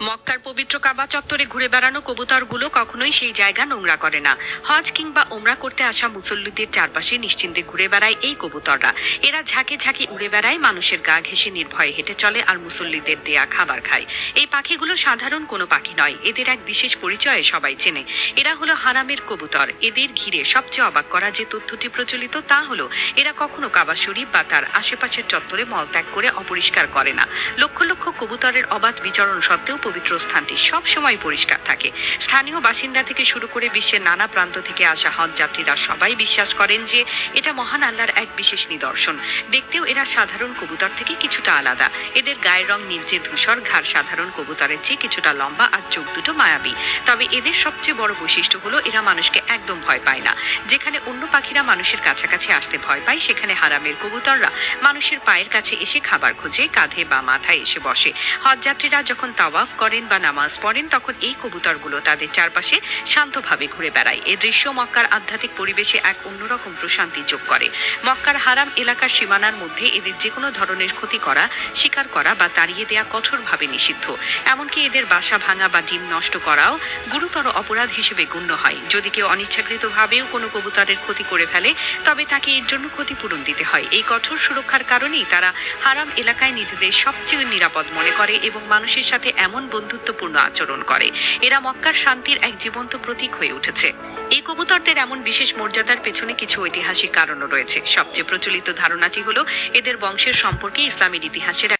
মক্কার পবিত্র কাবা চত্বরে ঘুরে বেড়ানো কবুতরগুলো কখনোই সেই জায়গা নোংরা করে না। হজ কিংবা ওমরা করতে আসা মুসল্লিদের চারপাশে নিশ্চিন্তে ঘুরে বেড়ায় এই কবুতররা। এরা ঝাঁকে ঝাঁকে উড়ে বেড়ায়, মানুষের গা ঘেঁষে নির্ভয়ে হেঁটে চলে আর মুসল্লিদের দেয়া খাবার খায়। এই পাখিগুলো সাধারণ কোনো পাখি নয়, এদের এক বিশেষ পরিচয়ে সবাই চেনে। এরা হলো হারামের কবুতর। এদের ঘিরে সবচেয়ে অবাক করা যে তথ্যটি প্রচলিত তা হলো এরা কখনো কাবা শরীফ বা তার আশেপাশের চত্বরে মলত্যাগ করে অপরিষ্কার করে না। লক্ষ লক্ষ কবুতরের অবাধ বিচরণ সত্ত্বেও পবিত্র স্থানটি সব সময় পরিষ্কার থাকে। স্থানীয় বাসিন্দা থেকে শুরু করে বিশ্বের নানা প্রান্ত থেকে আসা হজ যাত্রীরা সবাই বিশ্বাস করেন যে এটা মহান আল্লাহর এক বিশেষ নিদর্শন। দেখতেও এরা সাধারণ কবুতর থেকে কিছুটা আলাদা। এদের গায়ের রং নীলচে ধূসর, ঘাড় সাধারণ কবুতরের চেয়ে কিছুটা লম্বা আর চোখ দুটো মায়াবী। তবে এদের সবচেয়ে বড় বৈশিষ্ট্য হলো এরা মানুষকে একদম ভয় পায় না। যেখানে অন্য পাখিরা মানুষের কাছাকাছি আসতে ভয় পায়, সেখানে হারামের কবুতররা মানুষের পায়ের কাছে এসে খাবার খোঁজে, কাঁধে বা মাথায় এসে বসে। হজযাত্রীরা যখন তাওয়াফ করেন বা নামাজ পড়েন তখন এই কবুতরগুলো তাদের চারপাশে শান্তভাবে ঘুরে বেড়ায়। এই দৃশ্য মক্কার আধ্যাত্মিক পরিবেশে এক অন্যরকম প্রশান্তি যোগ করে। মক্কার হারাম এলাকার সীমানার মধ্যে এদের যে কোনো ধরনের ক্ষতি করা, শিকার করা বা তাড়িয়ে দেয়া কঠোরভাবে নিষিদ্ধ। এমনকি এদের বাসা ভাঙা বা ডিম নষ্ট করাও গুরুতর অপরাধ হিসেবে গণ্য হয়। যদি কেউ অনিচ্ছাকৃতভাবেও কোনো কবুতরের ক্ষতি করে ফেলে তবে তাকে এর জন্য ক্ষতিপূরণ দিতে হয়। এই কঠোর সুরক্ষার কারণেই তারা হারাম এলাকায় নিজেদের সবচেয়ে নিরাপদ মনে করে এবং মানুষের সাথে এমন বন্ধুত্বপূর্ণ আচরণ করে। এরা মক্কার শান্তির এক জীবন্ত প্রতীক হয়ে উঠেছে। এই কবুতরদের এমন বিশেষ মর্যাদার পেছনে কিছু ঐতিহাসিক কারণও রয়েছে। সবচেয়ে প্রচলিত ধারণাটি হলো এদের বংশের সম্পর্কে ইসলামের ইতিহাসের